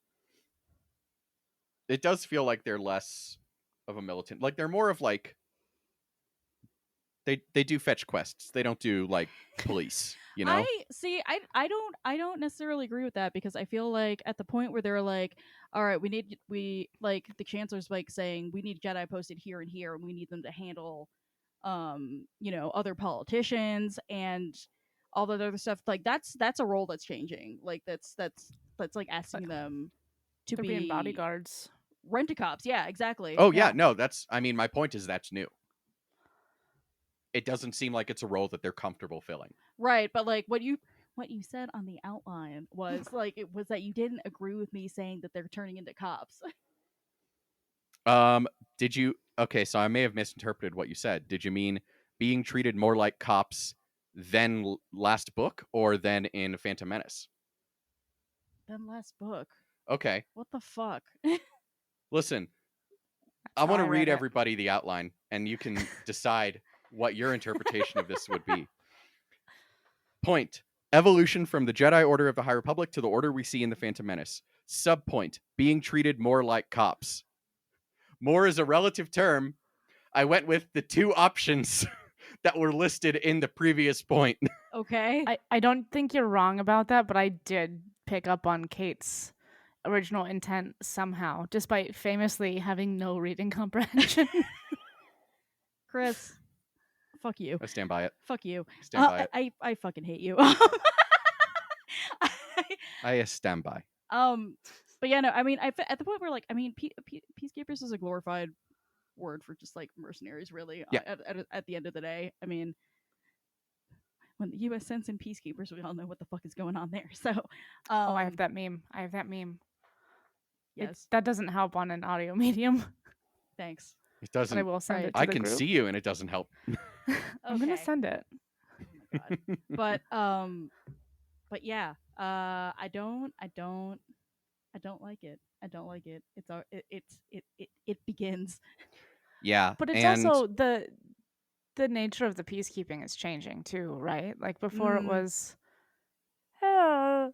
S3: It does feel like they're less of a militant. Like they're more of like they do fetch quests. They don't do like police, you know?
S4: I don't necessarily agree with that, because I feel like at the point where they're like, all right, we like the chancellor's like saying we need Jedi posted here and here, and we need them to handle you know, other politicians and all that other stuff. Like that's a role that's changing. Like that's like asking them to
S1: They're
S4: be
S1: being bodyguards.
S4: rent-a-cops. Yeah, exactly.
S3: Oh yeah, no, I mean, my point is that's new. It doesn't seem like it's a role that they're comfortable filling.
S4: Right, but like what you said on the outline was like it was that you didn't agree with me saying that they're turning into cops.
S3: Did you? Okay, so I may have misinterpreted what you said. Did you mean being treated more like cops than last book, or than in Phantom Menace?
S4: Then last book.
S3: Okay,
S4: What the fuck?
S3: listen, I
S1: That's
S3: want
S1: how
S3: to
S1: I read
S3: read
S1: it.
S3: everybody the outline, and you can decide what your interpretation of this would be. Point: evolution from the Jedi Order of the High Republic to the order we see in the Phantom Menace. Subpoint: being treated more like cops. More is a relative term. I went with the two options that were listed in the previous point.
S4: Okay.
S1: I don't think you're wrong about that, but I did pick up on Kate's original intent somehow, despite famously having no reading comprehension.
S4: Chris, fuck you.
S3: I stand by it.
S4: Fuck you.
S3: Stand by it.
S4: I fucking hate you.
S3: I stand by.
S4: But yeah, no, I mean, at the point where, like, I mean, peacekeepers is a glorified word for just like mercenaries, really.
S3: Yeah.
S4: At the end of the day, I mean, when the U.S. sends in peacekeepers, we all know what the fuck is going on there. So,
S1: Oh, I have that meme. I have that meme.
S4: Yes,
S1: That doesn't help on an audio medium,
S4: thanks.
S3: It
S1: but I
S3: doesn't.
S1: will send
S4: Right.
S1: it to
S3: I
S1: the
S3: can
S1: group.
S3: see you, and it doesn't help.
S1: I'm gonna
S4: Okay.
S1: send it.
S4: Oh my god. But yeah, I don't like it. I don't like it. It begins.
S3: Yeah,
S1: But it's
S3: and
S1: also the nature of the peacekeeping is changing too, right? Like before it was, hey,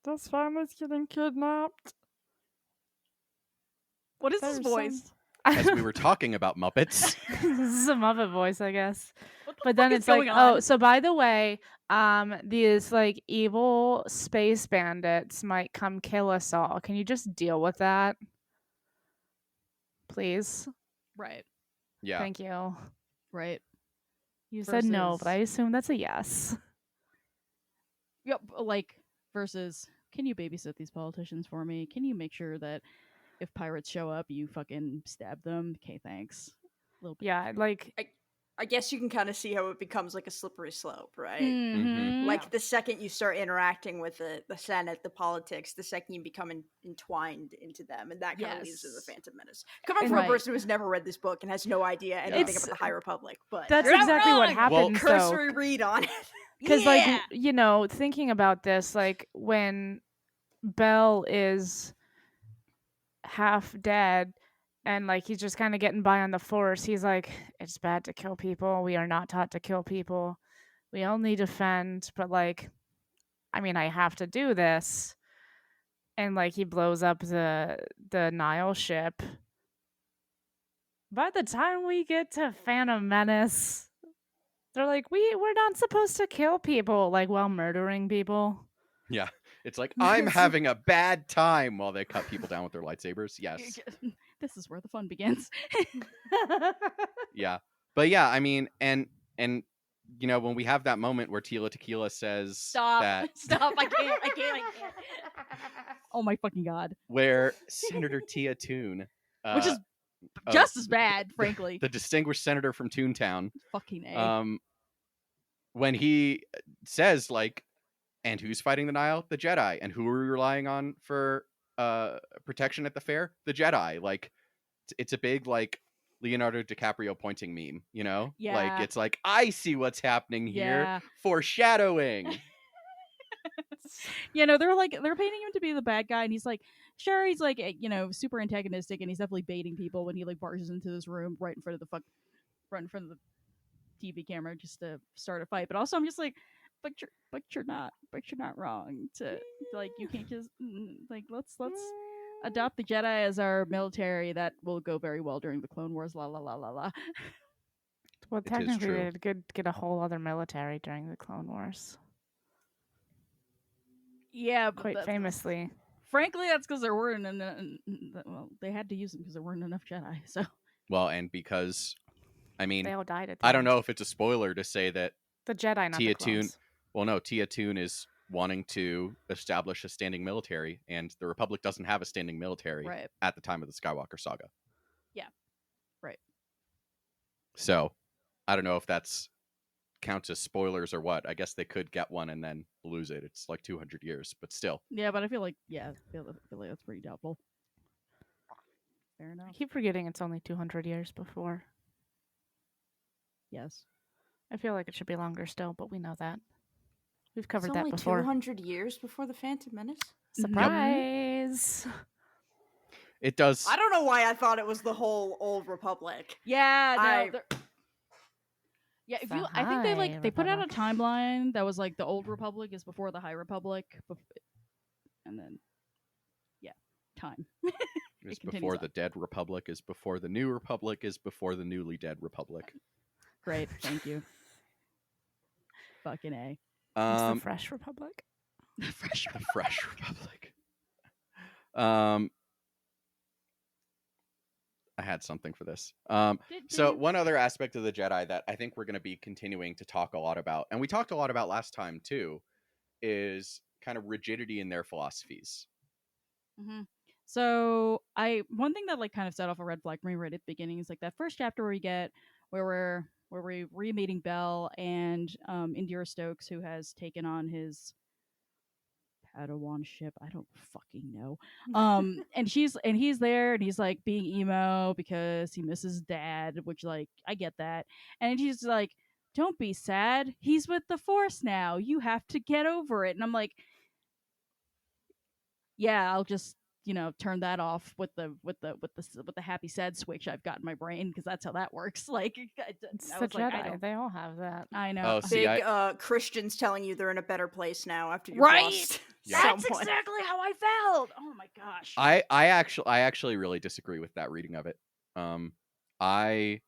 S1: this family's getting kidnapped.
S4: What is this
S1: There's
S4: voice?
S3: as we were talking about Muppets,
S1: This is a Muppet voice, I guess.
S4: What the
S1: But
S4: fuck
S1: then
S4: is
S1: it's like,
S4: going on?
S1: oh, so by the way, these like evil space bandits might come kill us all. Can you just deal with that, please?
S4: Right,
S3: yeah,
S1: Thank you.
S4: right.
S1: You said no, but I
S4: Versus-
S1: assume that's a yes.
S4: Yep, like versus. Can you babysit these politicians for me? Can you make sure that if pirates show up, you fucking stab them? Okay, thanks. Little bit.
S1: Yeah, like
S2: I guess you can kind of see how it becomes like a slippery slope, right?
S4: Mhm.
S2: Like the second you start interacting with the Senate, the politics, the second you become entwined into them, and that kind of leads to the
S4: Yes.
S2: Phantom Menace. Coming
S1: And
S2: from a
S4: right.
S2: person who has never read this book and has no idea anything
S1: It's-
S2: about the High Republic, but
S1: that's
S4: You're not
S1: exactly what
S4: wrong!
S1: happens though.
S2: cursory read on it.
S1: Because
S4: Yeah!
S1: like thinking about this, like when Bell is half dead and like he's just kind of getting by on the force, he's like, it's bad to kill people. We are not taught to kill people. We only defend, but like, I mean, I have to do this. And like he blows up the Nile ship. By the time we get to Phantom Menace, they're like, we're not supposed to kill people, like while murdering people.
S3: yeah. It's like I'm having a bad time while they cut people down with their lightsabers. Yes,
S4: This is where the fun begins.
S3: yeah, but yeah, I mean, and you know, when we have that moment where Tila Tequila says
S4: Stop.
S3: that,
S4: Stop. I can't. Oh my fucking god.
S3: where Senator Tia Toon,
S4: Which is
S3: of
S4: just as bad, frankly.
S3: the distinguished senator from Toontown,
S4: Fucking A.
S3: when he says like, and who's fighting the Nile? The Jedi. And who are we relying on for protection at the fair? The Jedi. Like it's a big like Leonardo DiCaprio pointing meme, you know?
S4: Yeah.
S3: Like it's like I see what's happening here.
S4: Yeah.
S3: Foreshadowing.
S4: You know, they're painting him to be the bad guy, and he's like, sure, he's like, super antagonistic, and he's definitely baiting people when he like barges into this room right in front of the TV camera just to start a fight. But also, I'm just like, but you're not wrong to like, you can't just like let's adopt the Jedi as our military. That will go very well during the Clone Wars. La la la la la.
S1: Well,
S3: It is
S1: technically,
S3: true.
S1: they could get a whole other military during the Clone Wars.
S4: Yeah, but
S1: Quite famously.
S4: frankly, that's because there weren't well, they had to use them because there weren't enough Jedi. So
S3: Well, and because I mean,
S1: They all died at the
S3: I don't
S1: end.
S3: know if it's a spoiler to say that
S1: The Jedi, not the
S3: Tia Toon.
S1: clones.
S3: Well, no, Tia Toon is wanting to establish a standing military, and the Republic doesn't have a standing military
S4: right,
S3: at the time of the Skywalker saga.
S4: Yeah. Right.
S3: So, I don't know if that's counts as spoilers or what. I guess they could get one and then lose it. It's like 200 years, but still.
S4: yeah, but I feel like that's pretty doubtful. Fair
S1: I
S4: enough.
S1: keep forgetting it's only 200 years before.
S4: Yes.
S1: I feel like it should be longer still, but we know that. We've
S2: It's
S1: covered that
S2: only
S1: before.
S2: 200 years before the Phantom Menace.
S1: Surprise!
S3: It does.
S2: I don't know why I thought it was the whole Old Republic.
S4: Yeah.
S2: I-
S4: No. Yeah. If
S1: The
S4: you, I think
S1: High
S4: they put out a
S1: Republic.
S4: timeline that was like the Old Republic is before the High Republic, and then time.
S3: Is
S4: continues
S3: before
S4: on.
S3: the Dead Republic, is before the New Republic, is before the newly dead Republic.
S4: Great. Thank you. Fucking A.
S1: It's the
S3: Um,
S1: Fresh Republic.
S4: Fresh.
S3: the Fresh Republic. I had something for this. So one other aspect of the Jedi that I think we're going to be continuing to talk a lot about, and we talked a lot about last time too, is kind of rigidity in their philosophies.
S4: Mm-hmm. So one thing that like kind of set off a red flag for me right at the beginning is like that first chapter where we're re-meeting Belle and Indira Stokes, who has taken on his Padawan ship. I don't fucking know. And he's there and he's like being emo because he misses dad, which like I get that. And she's like, "Don't be sad. He's with the Force now. You have to get over it." And I'm like, "Yeah, I'll just turn that off with the happy sad switch I've got in my brain because that's how that works." Like
S1: It's
S4: I
S1: the
S4: was like, I
S1: Jedi.
S4: don't.
S1: They all have that.
S4: I know.
S3: Oh, see,
S2: Big Christians telling you they're in a better place now after you've
S4: Right?
S2: lost
S3: Yeah.
S4: That's
S2: someone.
S4: exactly how I felt. Oh my gosh.
S3: I actually really disagree with that reading of it. I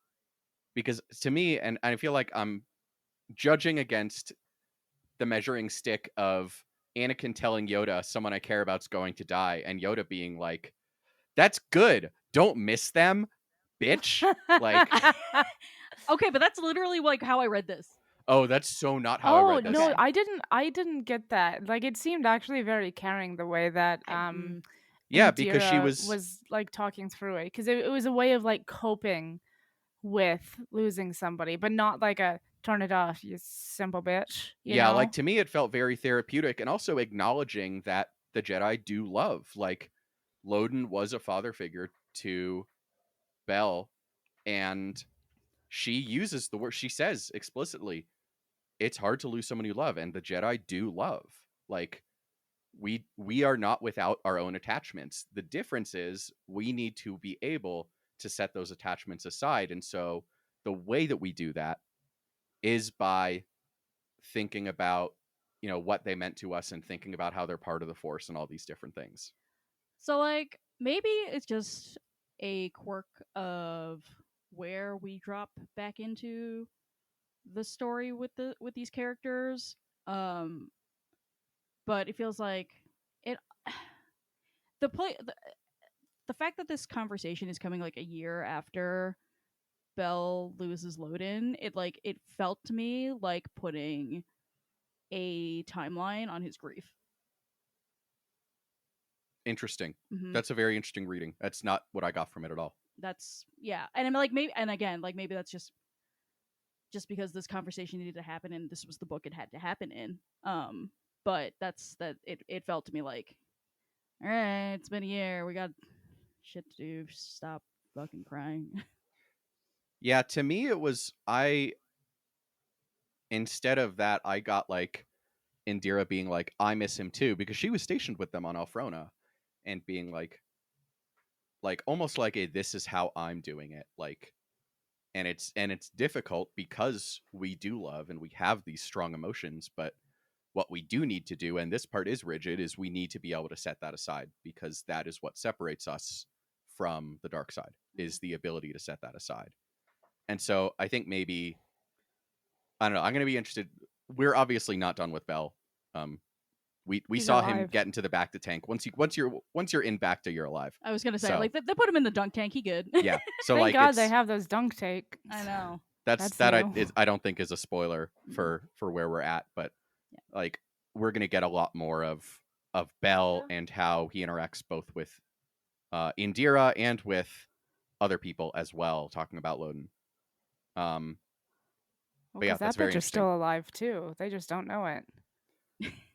S3: because to me, and I feel like I'm judging against the measuring stick of Anakin telling Yoda someone I care about's going to die, and Yoda being like, "That's good. Don't miss them, bitch." Like,
S4: Okay, but that's literally like how I read this.
S3: oh, that's so not how I
S1: Oh
S3: read this.
S1: no,
S4: Okay.
S1: I didn't get that. Like it seemed actually very caring the way that
S3: Yeah, because she
S1: Indira
S3: was
S1: like talking through it because it was a way of like coping with losing somebody, but not like a turn it off, you simple bitch. You
S3: yeah,
S1: know?
S3: like to me it felt very therapeutic and also acknowledging that the Jedi do love. Like Loden was a father figure to Belle, and she uses the word, she says explicitly, it's hard to lose someone you love, and the Jedi do love. Like we are not without our own attachments. The difference is we need to be able to set those attachments aside, and so the way that we do that is by thinking about what they meant to us and thinking about how they're part of the Force and all these different things.
S4: So like maybe it's just a quirk of where we drop back into the story with these characters. But it feels like it the play the fact that this conversation is coming like a year after Belle loses Loden, it felt to me like putting a timeline on his grief.
S3: Interesting.
S4: Mm-hmm.
S3: That's a very interesting reading. That's not what I got from it at all.
S4: That's yeah, and I'm like maybe, and again, like maybe that's just because this conversation needed to happen and this was the book it had to happen in. But it felt to me like, all right, it's been a year, we got shit to do. Stop fucking crying.
S3: Yeah, to me it was, instead of that, I got like Indira being like, I miss him too, because she was stationed with them on Alfrona, and being like almost like a this is how I'm doing it. Like, and it's difficult because we do love and we have these strong emotions, but what we do need to do, and this part is rigid, is we need to be able to set that aside, because that is what separates us from the dark side, is the ability to set that aside. And so I think maybe, I don't know, I'm going to be interested. We're obviously not done with Bell. We
S1: He's
S3: saw him
S1: alive.
S3: get into the Bacta tank. Once you're in Bacta, you're alive.
S4: I was gonna say,
S3: So-
S4: like they put him in the dunk tank. He good.
S3: Yeah. So
S1: Thank
S3: like
S1: God
S3: it's,
S1: they have those dunk tanks.
S4: I know.
S1: That's
S3: that
S1: new.
S3: I don't think is a spoiler for where we're at, but
S4: Yeah.
S3: like we're gonna get a lot more of Bell and how he interacts both with Indira and with other people as well, talking about Loden.
S1: Well,
S3: But yeah,
S1: 'cause
S3: that's
S1: that
S3: very
S1: bitch is
S3: interesting.
S1: still alive too. They just don't know it.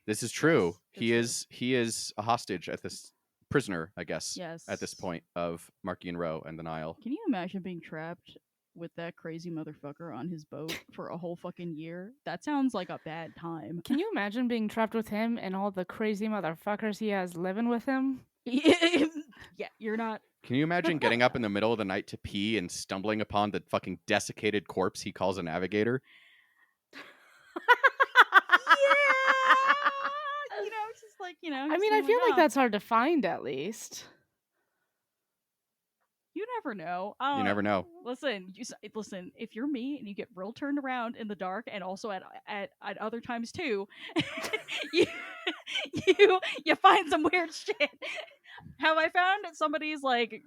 S3: This is true.
S4: Yes,
S3: He is a hostage at this, prisoner, I guess,
S4: Yes.
S3: at this point of Markian Row and the Nile.
S4: Can you imagine being trapped with that crazy motherfucker on his boat for a whole fucking year? That sounds like a bad time.
S1: Can you imagine being trapped with him and all the crazy motherfuckers he has living with him?
S4: Yeah, you're not.
S3: Can you imagine getting up in the middle of the night to pee and stumbling upon the fucking desiccated corpse he calls a navigator?
S4: Yeah, it's just like
S1: I mean, I feel like that's hard to find at least.
S4: Can You never know.
S3: You never know.
S4: Listen, listen. If you're me and you get real turned around in the dark, and also at other times too, you you find some weird shit. Have I found somebody's like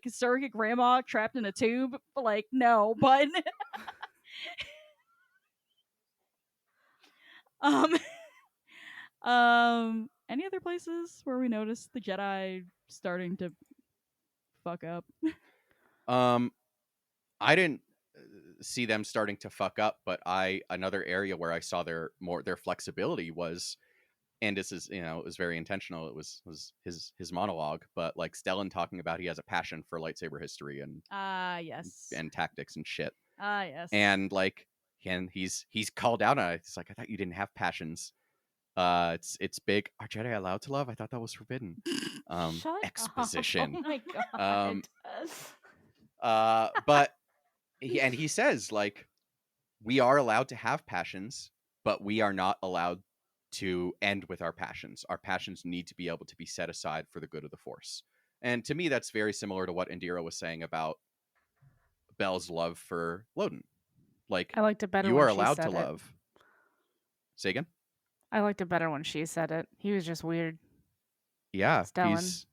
S4: surrogate grandma trapped in a tube? Like no, but um any other places where we notice the Jedi starting to fuck up?
S3: I didn't see them starting to fuck up, but another area where I saw their flexibility was, and this is, it was very intentional. It was his monologue, but like Stellan talking about he has a passion for lightsaber history and
S4: Yes.
S3: and tactics and shit.
S4: Yes.
S3: And like, and he's called out on it. It's like, I thought you didn't have passions. It's big. Are Jedi allowed to love? I thought that was forbidden.
S1: Shut
S3: Exposition.
S1: up. Oh my god.
S3: But he says, like, we are allowed to have passions, but we are not allowed to end with our passions. Our passions need to be able to be set aside for the good of the Force. And to me, that's very similar to what Indira was saying about Belle's love for Loden. Like,
S1: I liked it better
S3: you
S1: when
S3: are
S1: she
S3: allowed
S1: said
S3: to
S1: it.
S3: love. Say again?
S1: I liked it better when she said it. He was just weird.
S3: Yeah,
S1: Stellan.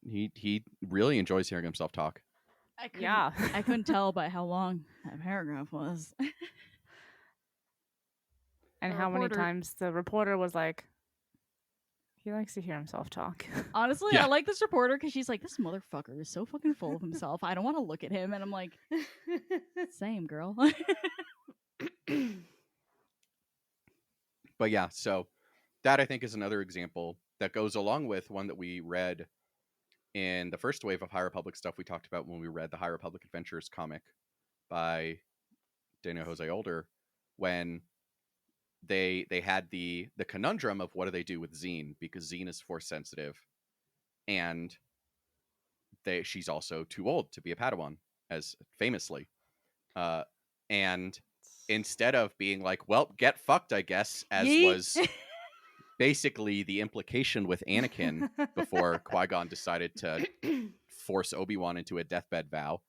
S3: he really enjoys hearing himself talk.
S4: I couldn't tell by how long that paragraph was.
S1: And
S4: The
S1: how many
S4: reporter-
S1: times the reporter was like, he likes to hear himself talk.
S4: Honestly,
S3: Yeah.
S4: I like this reporter because she's like, this motherfucker is so fucking full of himself. I don't want to look at him. And I'm like, same, girl.
S3: But yeah, so that I think is another example that goes along with one that we read in the first wave of High Republic stuff we talked about when we read the High Republic Adventures comic by Daniel Jose Older, when they had the conundrum of what do they do with Zine, because Zine is Force sensitive, and she's also too old to be a Padawan, as famously, and instead of being like, well, get fucked, I guess, as
S4: Yeet.
S3: was basically the implication with Anakin before Qui-Gon decided to force Obi-Wan into a deathbed vow.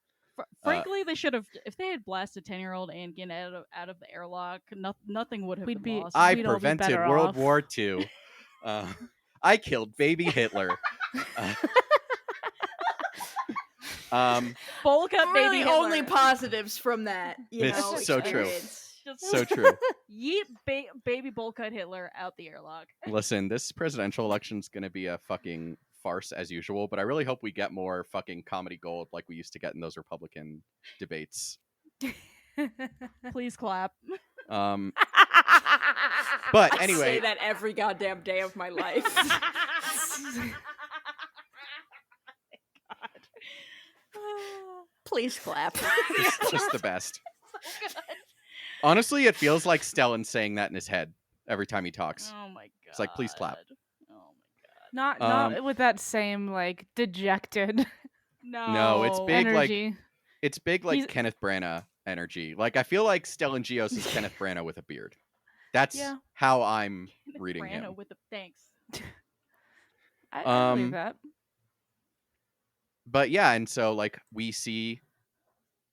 S4: Frankly, they should have. If they had blasted 10-year-old Anakin out of the airlock, nothing would have
S1: We'd
S4: been
S1: be-
S4: lost.
S3: I
S1: we'd all be
S3: prevented
S1: better
S3: World
S1: off.
S3: War II. I killed baby Hitler.
S4: Bowl cut
S2: Really,
S4: baby
S2: only
S4: Hitler.
S2: positives from that.
S3: It's so true.
S2: experience.
S3: So true.
S4: Yeet baby bowl cut Hitler out the airlock.
S3: Listen, this presidential election is going to be a fucking farce as usual, but I really hope we get more fucking comedy gold like we used to get in those Republican debates.
S4: Please clap.
S3: But
S2: I
S3: anyway,
S2: say that every goddamn day of my life. Please clap.
S3: just the best. Honestly, it feels like Stellan saying that in his head every time he talks.
S4: Oh my god.
S3: It's like, please clap.
S4: Oh my god.
S1: Not with that same like dejected
S3: No, it's big
S1: energy.
S3: It's big like
S1: He's-
S3: Kenneth Branagh energy. Like, I feel like Stellan Gios is Kenneth Branagh with a beard. That's
S1: Yeah.
S3: how I'm
S4: Kenneth
S3: reading
S4: Branagh
S3: him.
S4: with the thanks.
S1: I believe that.
S3: But yeah, and so like we see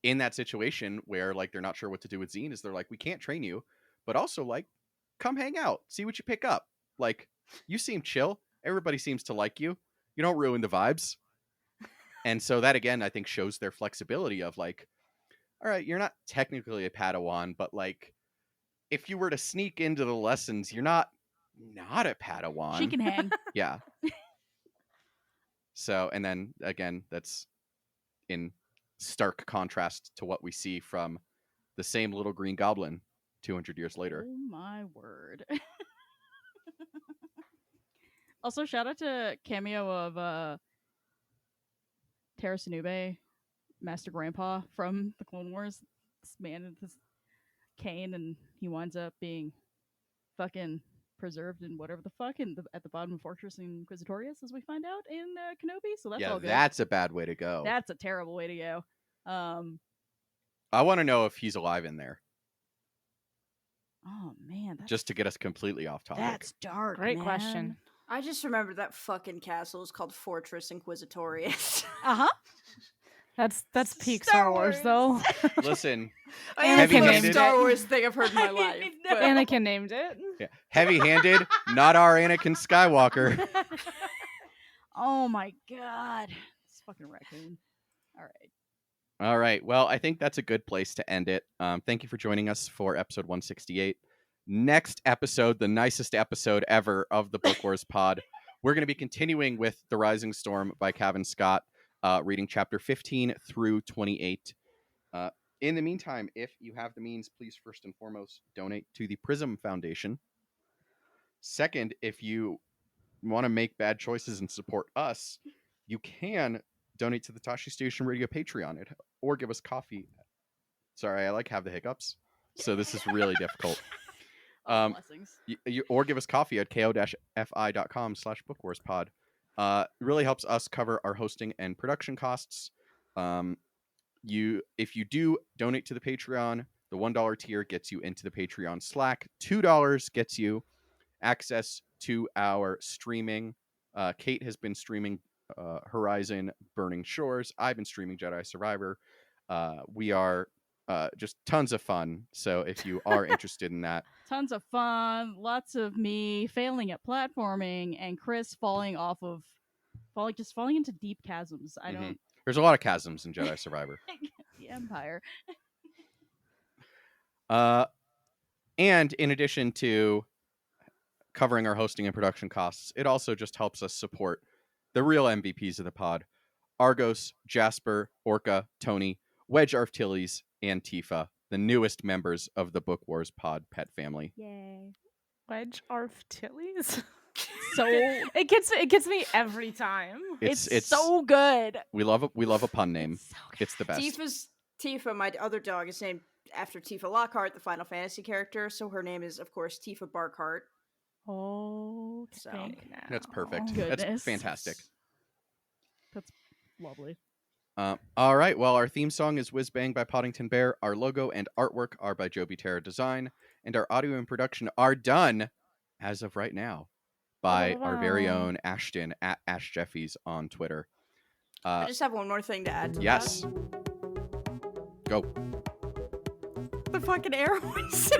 S3: in that situation where like they're not sure what to do with Zine, is they're like, we can't train you, but also like, come hang out, see what you pick up. Like, you seem chill. Everybody seems to like you. You don't ruin the vibes. And so that again, I think shows their flexibility of like, all right, you're not technically a Padawan, but like, if you were to sneak into the lessons, you're not a Padawan.
S4: She can hang.
S3: Yeah. So, and then again, that's in stark contrast to what we see from the same little green goblin 200 years later.
S4: Oh my word. Also, shout out to cameo of Terra Sinube, Master Grandpa from the Clone Wars. This man with this cane, and he winds up being fucking preserved in whatever the fuck at the bottom of Fortress Inquisitorius, as we find out in Kenobi. So that's
S3: Yeah,
S4: all good.
S3: that's a bad way to go.
S4: That's a terrible way to go.
S3: I want to know if he's alive in there,
S4: Oh man,
S3: just to get us completely off topic.
S4: that's dark.
S1: Great
S4: man.
S1: question.
S2: I just remember that fucking castle is called Fortress Inquisitorius.
S4: Uh huh.
S1: That's peak Star Wars, though.
S3: Listen,
S2: I mean, it's the most
S3: Heavy-handed.
S2: Star Wars thing I've heard in my
S4: I
S2: life.
S4: know.
S2: But
S1: Anakin named it.
S3: yeah, heavy-handed, not our Anakin Skywalker.
S4: Oh my god. It's fucking raccoon. All right.
S3: All right. Well, I think that's a good place to end it. Thank you for joining us for episode 168. Next episode, the nicest episode ever of the Book Wars pod, we're going to be continuing with The Rising Storm by Cavan Scott, reading chapter 15 through 28. In the meantime, if you have the means, please first and foremost donate to the Prism Foundation. Second, if you want to make bad choices and support us, you can donate to the Tashi Station Radio Patreon or give us coffee. Sorry, I have the hiccups, so this is really difficult.
S4: Blessings.
S3: Or give us coffee at ko-fi.com/bookwarspod. It really helps us cover our hosting and production costs. If you do donate to the Patreon, the $1 tier gets you into the Patreon Slack. $2 gets you access to our streaming. Kate has been streaming Horizon Burning Shores. I've been streaming Jedi Survivor. We are just tons of fun. So if you are interested in that,
S4: Tons of fun. Lots of me failing at platforming and Chris falling into deep chasms. I don't.
S3: there's a lot of chasms in Jedi Survivor.
S4: The Empire.
S3: And in addition to covering our hosting and production costs, it also just helps us support the real MVPs of the pod: Argos, Jasper, Orca, Tony, Wedge Arftilles, and Tifa, the newest members of the Book Wars pod pet family.
S4: Yay.
S1: Wedge Arftilles.
S4: So
S1: It gets me every time.
S4: it's so good.
S3: We love a pun name.
S4: It's so good.
S3: It's the best.
S2: Tifa, my other dog, is named after Tifa Lockhart, the Final Fantasy character. So her name is, of course, Tifa Barkhart.
S1: Oh,
S2: So
S3: That's perfect.
S4: Goodness.
S3: That's fantastic.
S4: That's lovely.
S3: All right. Well, our theme song is Whiz Bang by Poddington Bear. Our logo and artwork are by Joby Terra Design. And our audio and production are done, as of right now, by our very own Ashton at Ash Jeffies on Twitter.
S2: I just have one more thing to add to
S3: Yes. Go.
S2: that. The fucking air horns.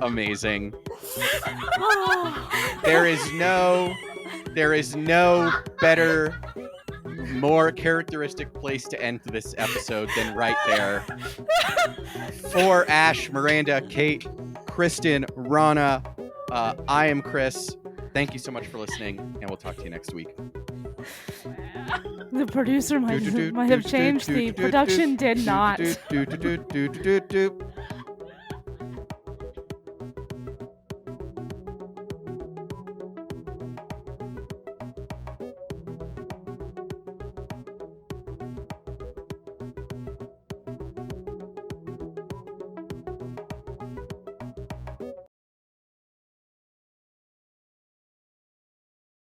S3: Amazing. There is no better, more characteristic place to end this episode than right there. For Ash, Miranda, Kate, Kristen, Rana, I am Chris. Thank you so much for listening, and we'll talk to you next week.
S1: The producer might have changed. The production did not.